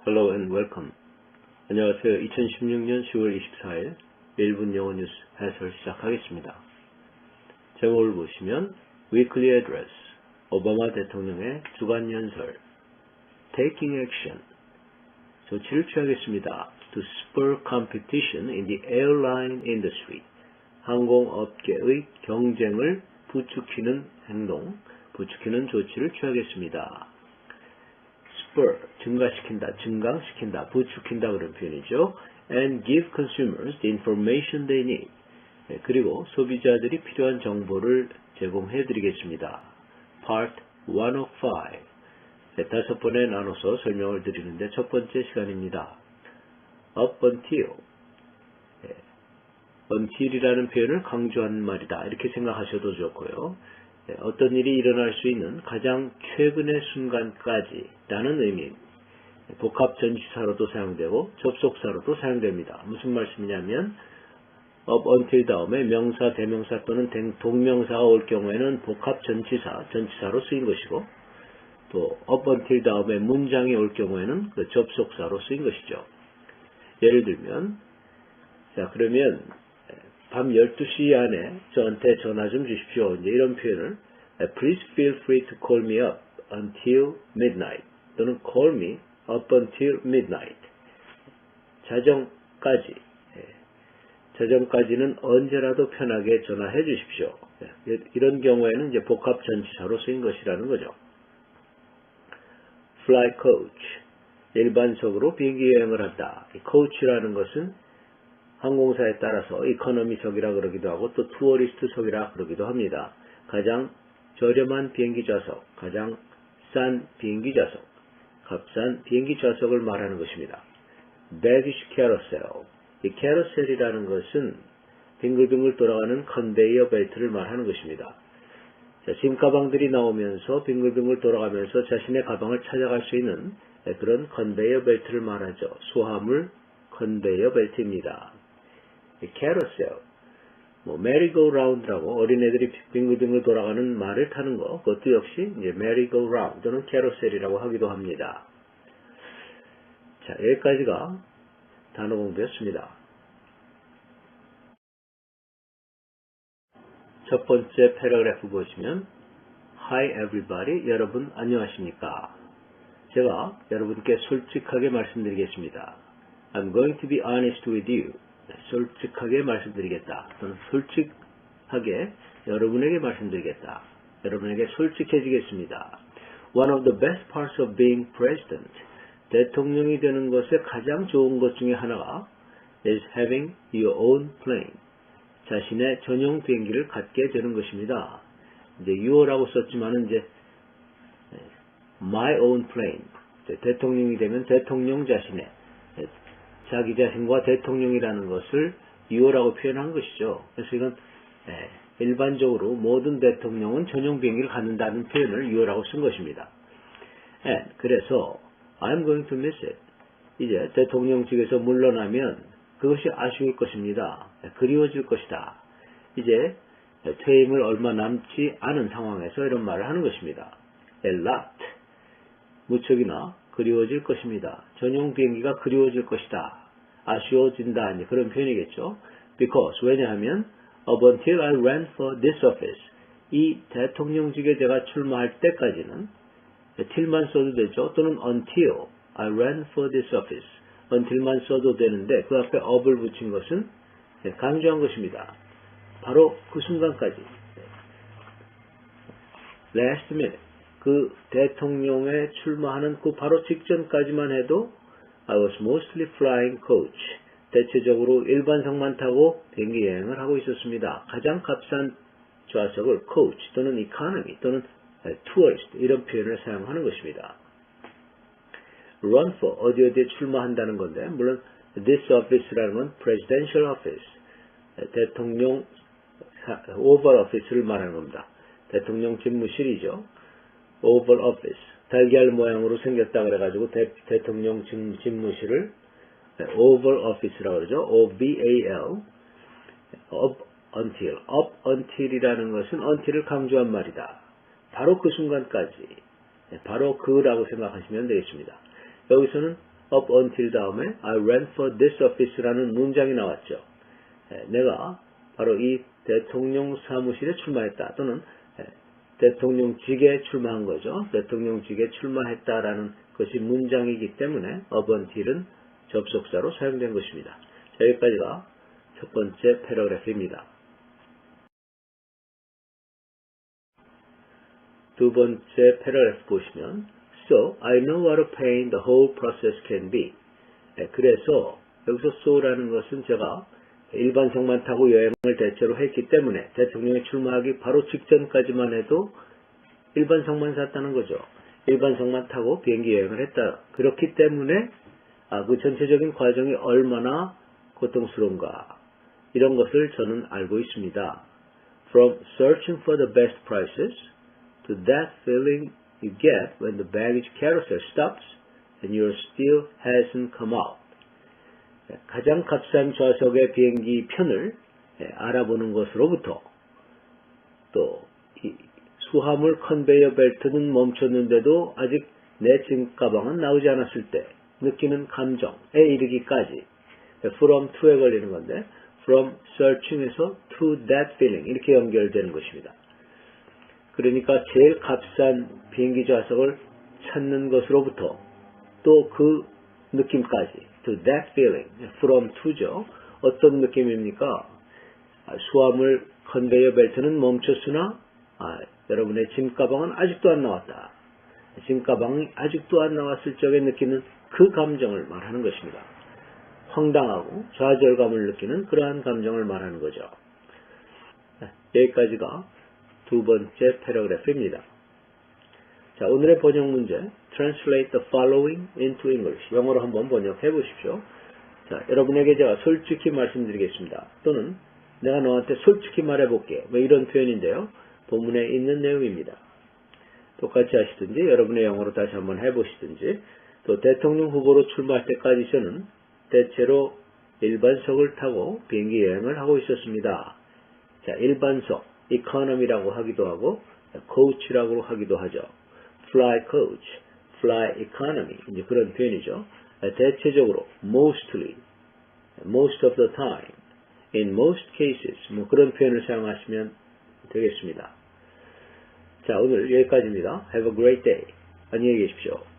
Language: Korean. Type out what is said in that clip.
Hello and welcome. 안녕하세요. 2016년 10월 24일 1분 영어 뉴스 해설 시작하겠습니다. 제목을 보시면 Weekly Address, 오바마 대통령의 주간 연설, Taking Action, 조치를 취하겠습니다. To spur competition in the airline industry, 항공업계의 경쟁을 부추기는 행동, 부추기는 조치를 취하겠습니다. spur, 증가시킨다, 증강시킨다, 부추긴다 그런 표현이죠. And give consumers the information they need. 그리고 소비자들이 필요한 정보를 제공해 드리겠습니다. Part 105. 5번에 나눠서 설명을 드리는데 첫 번째 시간입니다. Up until. until이라는 표현을 강조한 말이다. 이렇게 생각하셔도 좋고요. 어떤 일이 일어날 수 있는 가장 최근의 순간까지 라는 의미, 복합 전치사로도 사용되고 접속사로도 사용됩니다. 무슨 말씀이냐면 up until 다음에 명사, 대명사 또는 동명사가 올 경우에는 복합 전치사로 쓰인 것이고, 또 up until 다음에 문장이 올 경우에는 그 접속사로 쓰인 것이죠. 예를 들면, 자 그러면 밤 12시 안에 저한테 전화 좀 주십시오. 이제 이런 표현을 Please feel free to call me up until midnight 또는 call me up until midnight. 자정까지. 자정까지는 언제라도 편하게 전화해 주십시오. 이런 경우에는 이제 복합 전치사로 쓰인 것이라는 거죠. Fly coach. 일반석으로 비행기 여행을 한다. coach라는 것은 항공사에 따라서 이코노미석이라 그러기도 하고 또 투어리스트석이라 그러기도 합니다. 가장 저렴한 비행기 좌석, 가장 싼 비행기 좌석, 값싼 비행기 좌석을 말하는 것입니다. Baggage carousel. 이 캐러셀이라는 것은 빙글빙글 돌아가는 컨베이어 벨트를 말하는 것입니다. 자, 짐가방들이 나오면서 빙글빙글 돌아가면서 자신의 가방을 찾아갈 수 있는 그런 컨베이어 벨트를 말하죠. 수화물 컨베이어 벨트입니다. 캐러셀, 메리고라운드라고 어린애들이 빙글빙글 돌아가는 말을 타는 거, 그것도 역시 이제 메리고라운드 또는 캐러셀이라고 하기도 합니다. 자, 여기까지가 단어 공부였습니다. 첫 번째 패러그래프 보시면 Hi everybody, 여러분 안녕하십니까? 제가 여러분께 솔직하게 말씀드리겠습니다. I'm going to be honest with you. 솔직하게 말씀드리겠다. 또는 솔직하게 여러분에게 말씀드리겠다. 여러분에게 솔직해지겠습니다. One of the best parts of being president. 대통령이 되는 것의 가장 좋은 것 중에 하나가 is having your own plane. 자신의 전용 비행기를 갖게 되는 것입니다. 이제 your라고 썼지만은 이제 my own plane. 대통령이 되면 대통령 자신의 자기 자신과 대통령이라는 것을 your라고 표현한 것이죠. 그래서 이건 일반적으로 모든 대통령은 전용 비행기를 갖는다는 표현을 your라고 쓴 것입니다. 그래서 I'm going to miss it. 이제 대통령직에서 물러나면 그것이 아쉬울 것입니다. 그리워질 것이다. 이제 퇴임을 얼마 남지 않은 상황에서 이런 말을 하는 것입니다. A lot. 무척이나 그리워질 것입니다. 전용 비행기가 그리워질 것이다. 아쉬워진다. 이제 그런 표현이겠죠. Because, 왜냐하면 up until I ran for this office. 이 대통령직에 제가 출마할 때까지는 till만 써도 되죠. 또는 until I ran for this office. until만 써도 되는데 그 앞에 up을 붙인 것은 강조한 것입니다. 바로 그 순간까지. Last minute. 그 대통령에 출마하는 그 바로 직전까지만 해도 I was mostly flying coach. 대체적으로 일반석만 타고 비행기 여행을 하고 있었습니다. 가장 값싼 좌석을 coach 또는 economy 또는 tourist 이런 표현을 사용하는 것입니다. Run for 어디에 출마한다는 건데 물론 this office라는 건 presidential office. 대통령 oval office를 말하는 겁니다. 대통령 집무실이죠. oval office. 달걀 모양으로 생겼다 그래가지고 대통령 집무실을 oval office라고 그러죠. O-V-A-L. up until이라는 것은 until을 강조한 말이다. 바로 그 순간까지. 바로 그라고 생각하시면 되겠습니다. 여기서는 up until 다음에 I ran for this office라는 문장이 나왔죠. 내가 바로 이 대통령 사무실에 출마했다 또는 대통령직에 출마한 거죠. 대통령직에 출마했다라는 것이 문장이기 때문에 up until은 접속사로 사용된 것입니다. 자, 여기까지가 첫 번째 패러그래프입니다. 두 번째 패러그래프 보시면 So, I know what a pain the whole process can be. 그래서 여기서 so라는 것은 제가 일반석만 타고 여행을 대체로 했기 때문에 대통령에 출마하기 바로 직전까지만 해도 일반석만 탔다는 거죠. 일반석만 타고 비행기 여행을 했다. 그렇기 때문에 그 전체적인 과정이 얼마나 고통스러운가 이런 것을 저는 알고 있습니다. From searching for the best prices to that feeling you get when the baggage carousel stops and your still hasn't come out. 가장 값싼 좌석의 비행기 편을 알아보는 것으로부터 또 수화물 컨베이어 벨트는 멈췄는데도 아직 내 짐 가방은 나오지 않았을 때 느끼는 감정에 이르기까지 from to에 걸리는 건데 from searching에서 to that feeling 이렇게 연결되는 것입니다. 그러니까 제일 값싼 비행기 좌석을 찾는 것으로부터 또 그 느낌까지 to that feeling, from to죠. 어떤 느낌입니까? 수화물 컨베이어 벨트는 멈췄으나 여러분의 짐가방은 아직도 안 나왔다. 짐가방이 아직도 안 나왔을 적에 느끼는 그 감정을 말하는 것입니다. 황당하고 좌절감을 느끼는 그러한 감정을 말하는 거죠. 여기까지가 두 번째 패러그래프입니다. 자, 오늘의 번역 문제 Translate the following into English. 영어로 한번 번역해 보십시오. 자, 여러분에게 제가 솔직히 말씀드리겠습니다. 또는 내가 너한테 솔직히 말해볼게. 뭐 이런 표현인데요. 본문에 있는 내용입니다. 똑같이 하시든지 여러분의 영어로 다시 한번 해보시든지 또 대통령 후보로 출마할 때까지 저는 대체로 일반석을 타고 비행기 여행을 하고 있었습니다. 자, 일반석, economy라고 하기도 하고 coach라고 하기도 하죠. fly coach, fly economy 이제 그런 표현이죠. 대체적으로 mostly, most of the time, in most cases 뭐 그런 표현을 사용하시면 되겠습니다. 자, 오늘 여기까지입니다. Have a great day. 안녕히 계십시오.